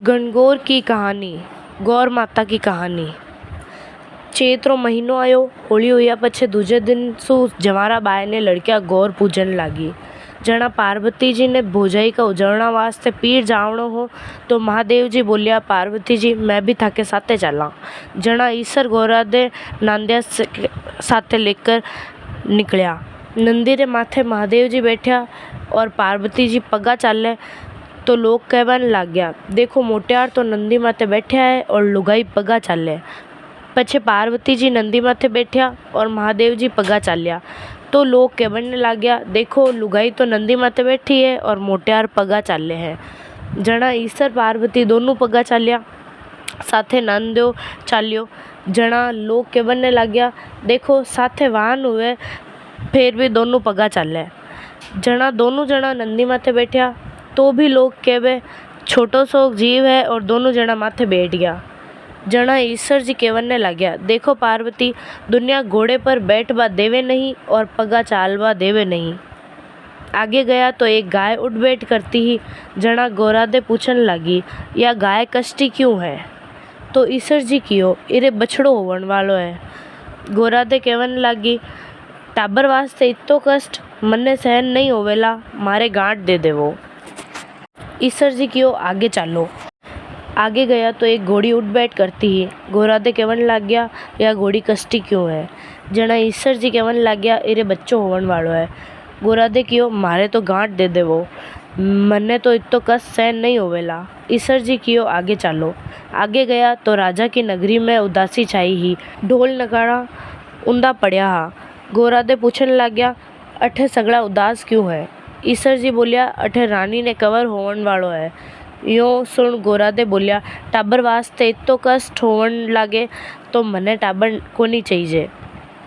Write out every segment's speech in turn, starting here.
गणगौर की कहानी। गौर माता की कहानी। चैत्र महीनो आयो। होली होया पछे दूजे दिन सु जवारा बाय ने लड़किया गौर पूजन लागी। जना पार्वती जी ने भोजाई का उजवणा वास्ते पीर जावणो हो तो महादेव जी बोलिया, पार्वती जी मैं भी थाके साथे चला। जना ईसर गौरा दे नांदिया साथे लेकर निकलिया। नंदी रे माथे महादेव जी बैठा और पार्वती जी पगा चाले तो लोग कहवन लाग गया, देखो मोटियार तो नंदी माथे बैठा है और लुगाई पगा चाले। पछे पार्वती जी नंदी माथे बैठा और महादेव जी पगा चाल्या तो लोग कहवन लाग गया, देखो लुगाई तो नंदी माथे बैठी है और मोटियार पगा चाले है। जना ईसर पार्वती दोनों पगा चाल्या साथे नंदो चाल्यो। जना लोग कहवन लाग गया, देखो साथे वाहन हुए फिर भी दोनों पगा चाले। जना दोनों जना नंदी माथे बैठा तो भी लोग कहवे छोटो सो जीव है और दोनों जना माथे बैठ गया। जना ईश्वर जी कहने लग्या, देखो पार्वती दुनिया घोड़े पर बैठवा देवे नहीं और पगा चालवा देवे नहीं। आगे गया तो एक गाय उठ बैठ करती ही जना गोरादे पूछन लगी, या गाय कष्टी क्यों है? तो ईश्वर जी कियो इरे बछड़ो होवन वालो है। गोरादे कहवन लगी, टाबर वास्ते इतो कष्ट मन्ने सहन नहीं होवेला, मारे गांठ दे देवो। ईश्वर जी कियो आगे चालो। आगे गया तो एक घोड़ी उठ बैठ करती ही गोरादे कहवन लग गया, यह घोड़ी कष्टी क्यों है? जना ईश्वर जी कहवन लग गया, इरे बच्चो होवन वालो है। गोरादे कियो मारे तो गांठ दे देवो, मन्ने तो इतो कष्ट सहन नहीं होवेला। ईश्वर जी कियो आगे चालो। आगे गया तो राजा की नगरी में उदासी छाई ही, ढोल नगाड़ा उंदा पड़या हा। गोरादे पूछन लग गया, अठे सगड़ा उदास क्यों है? ईश्वर जी बोलिया, अठे रानी ने कवर होवन वालो है। यो सुन गोरादे बोलिया, टाबर वास्ते इतो कष्ट होवन लागे तो मने टाबर कोनी चाहिए,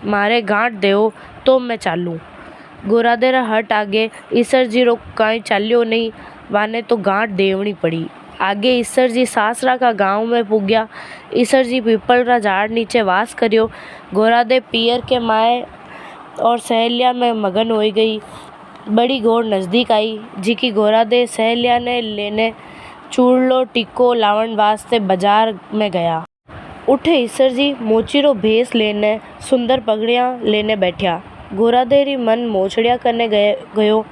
मारे गांठ देओ तो मैं चालू। गोरादे रा हट आगे ईश्वर जी रो काई चाल्यो नहीं, वाने तो गांठ देवनी पड़ी। आगे ईश्वर जी सासरा का गांव में पुग्या। ईश्वर जी पीपल रा झाड़ नीचे वास करियो। गोरादे पियर के माए और सहेलिया में मगन हो गई। बड़ी घोर नज़दीक आई, जिकी गोरादे सहेलिया ने लेने चूड़लो टिक्को लावन वास्ते बाजार में गया। उठे ईश्वर जी मोचीरो भेस लेने सुंदर पगड़ियाँ लेने बैठा। गोरादेरी मन मोचड़िया करने गयो।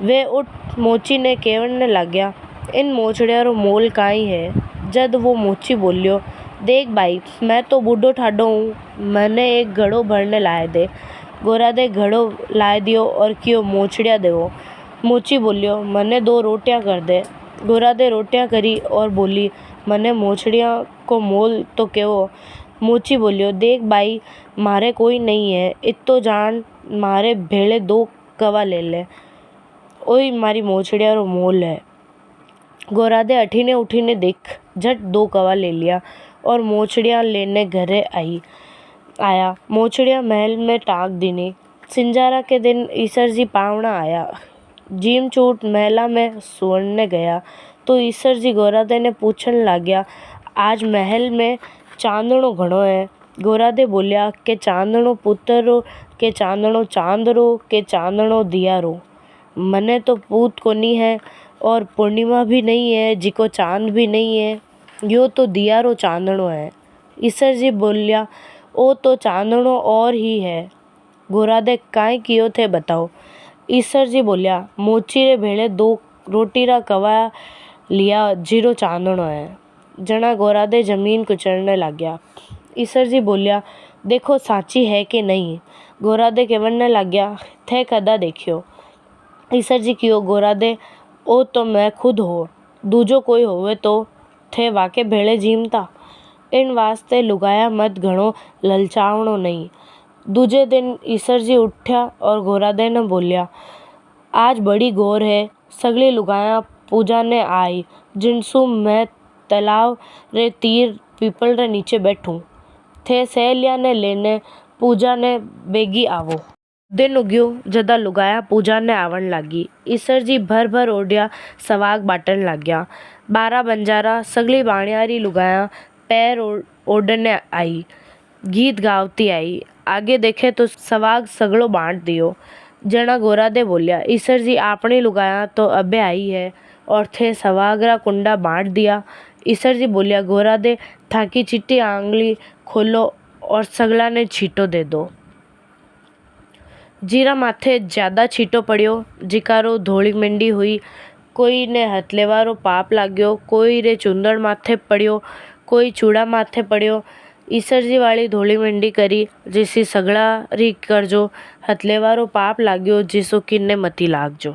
वे उठ मोची ने केवने लग गया, इन मोचड़िया रो मोल काई है? जद वो मोची बोलियो, देख भाई मैं तो बूढ़ो ठाडो हूँ, मैंने एक घड़ो भरने लाए दे। गोरादे घड़ो लाए दियो और कियो मोचड़िया देवो। मोची बोलियो, मने 2 रोटियां कर दे। गोरादे रोटियां करी और बोली, मने मोचड़िया को मोल तो केवो। मोची बोलियो, देख भाई मारे कोई नहीं है, इतो जान मारे भेड़े 2 कवा ले ले, ओई मारी मोचड़िया रो मोल है। गोरादे अठीने उठीने देख झट 2 कवा ले लिया और मोचड़िया लेने घरे आया। मोचड़िया महल में टाक दीनी। सिंजारा के दिन ईश्वर जी पावना आया। जीम चूट महला में सुवरने गया तो ईश्वर जी गोरादे ने पूछन लाग्या, आज महल में चांदनो घणो है? गोरादे बोलिया के चांदनो पुत्रो के चांदनो चांदरो के चांदनो दियारो। मने तो पूत कोनी है और पूर्णिमा भी नहीं है, जिको चांद भी नहीं है, यो तो दियारो चांदनो है। ईश्वर जी बोलिया, ओ तो चांदनो और ही है। गोरादे काई कियो थे बताओ। ईश्वर जी बोलिया, मोची रे भेड़े 2 रोटी रा कवा लिया, जीरो चांदनो है। जना गोरादे जमीन कुचलने लग गया। ईश्वर जी बोलिया, देखो साची है कि नहीं? गोरादे कहने लग गया, थे कदा देखियो। ईश्वर जी कियो गोरादे, ओ तो मैं खुद हो, दूजो कोई होवे तो थे वाके भेड़े जीमता। इन वास्ते लुगाया मत घणो ललचावणो नहीं। दूजे दिन ईश्वर जी उठ्या और गोरादे ने बोलिया, आज बड़ी गौर है, सगली लुगाया पूजा ने आई, जिनसु मैं तालाब रे तीर पीपल रे नीचे बैठूं। थे सहेलिया ने लेने पूजा ने बेगी आवो। दिन उग्यो जदा लुगाया पूजा ने आवन लागी। ईश्वर जी भर भर ओढ़िया सवाग बाटन लग गया। 12 बंजारा सगली बाणियारी लुगाया पैर ओढ़ने आई, गीत गावती आई। आगे देखे तो सवाग सगड़ो बांट दियो। जना गोरादे बोलिया, ईश्वर जी आपनी लुगाया तो अबे आई है, और थे सवागरा कुंडा बांट दिया। ईसर जी बोलिया, गोरा दे थाकी चिट्टी आंगली खोलो और सगला ने छीटो दे दो। जीरा माथे ज्यादा छीटो पड़ियो, जिकारो धोली मेंढी हुई। कोई ने हथलेवारो पाप लाग्यो, कोई रे चुंदड़ माथे पड़ियो, कोई चूड़ा माथे पड़ियो। ईसर जी वाली धोली मेंढी करी, जिसी सगड़ा री करजो, हथलेवारो पाप लाग्यो, जिसो किन्ने मती लागजो।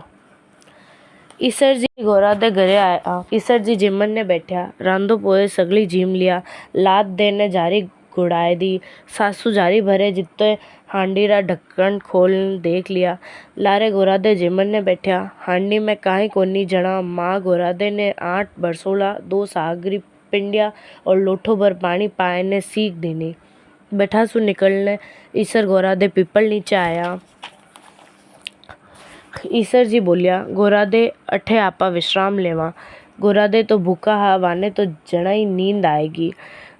ईसर जी गोरा दे घरे आया। ईसर जी जिमन ने बैठा, रांधो पोए सगली जीम लिया, लात देने जारी गुड़ाए दी। सासू जारी भरे जित्ते हांडी रा ढक्कन खोल देख लिया। लारे गोरादे जिमन ने बैठा, हांडी में काई कोनी जणा माँ गोरादे ने 8 बरसोला 2 सागरी पिंडिया और लोठो भर पानी पाए ने सीख देनी। बैठा सु निकलने ईसर गोरादे पीपल नीचे आया। ईसर जी बोलिया, गोरादे अठे आपा विश्राम लेवा। गोरादे तो भूखा हा, वाने तो जणा ही नींद आएगी।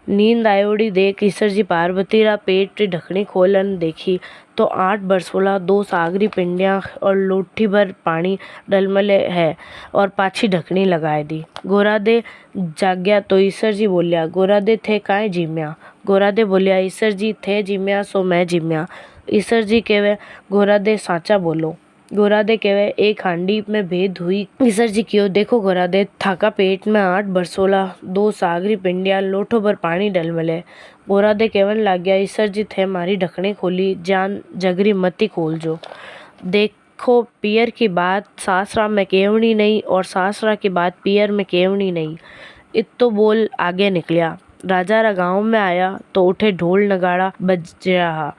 नींद आयोड़ी देख ईसर जी पार्वती रा पेट री ढकनी खोलन देखी तो 8 बरसोला 2 सागरी पिंडिया और लोठी भर पानी डलमले है और पाछी ढकनी लगाए दी। गोरादे जाग्या तो ईसर जी बोलिया, गोरादे थे काए जिम्या। गोरादे बोलिया, ईसर जी थे जिम्या सो मैं जिम्या। ईसर जी कहवे, गोरादे साचा बोलो। गोरादे कहवे, एक हांडी में भेद हुई। ईसर जी क्यों देखो गोरादे, थाका पेट में 8 बरसोला 2 सागरी पिंडिया लोठो भर पानी डलमले। गोरादे कहवन लाग्या, ईसर जी थे मारी ढकनी खोली, जान जगरी मती खोलजो। देखो पियर की बात सासरा में केवनी नहीं और सासरा की बात पियर में केवनी नहीं। इतो बोल आगे निकलिया। राजा रा गांव में आया तो उठे ढोल नगाड़ा बज रहा,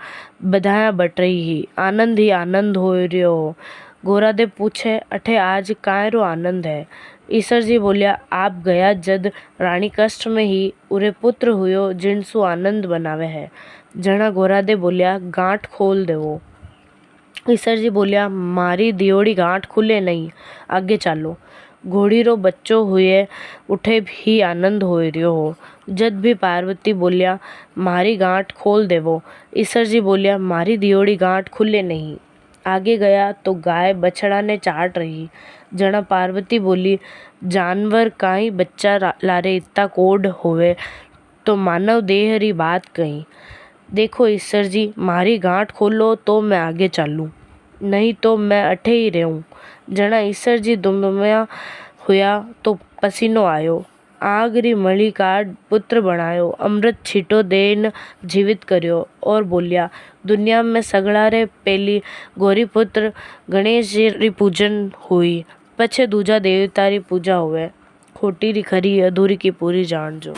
बधाइयां बट रही ही, आनंद ही आनंद हो रहो हो। गोरादे पूछे, अठे आज काय रो आनंद है। ईसर जी बोलिया, आप गया जद रानी कष्ट में ही उरे पुत्र हुयो जिनसु आनंद बनावे है। जना गोरादे बोलिया, गांठ खोल देवो। ईसर जी बोलिया, मारी दियोड़ी गांठ खुले नहीं, आगे चालो। घोड़ी रो बच्चो हुए उठे भी आनंद हो रहो हो। जद भी पार्वती बोलिया, मारी गांठ खोल देवो। ईसर जी बोलिया, मारी दियोड़ी गांठ खुले नहीं। आगे गया तो गाय बछड़ा ने चाट रही। जना पार्वती बोली, जानवर काई बच्चा लारे इतना कोड होवे तो मानव देह री बात कही। देखो ईसर जी, मारी गांठ खोलो तो मैं आगे चालूं, नहीं तो मैं अठे ही रहूं। जना ईसर जी दुमदुमया हुआ तो पसीनो आयो। आग री मली काट पुत्र बनायो, अमृत छीटो देन जीवित करियो और बोलिया, दुनिया में सगड़ा रे पहली गौरी पुत्र गणेश जी री पूजन हुई, पछे दूजा देवता री पूजा हुए। खोटी री खरी अधूरी की पूरी जान जो।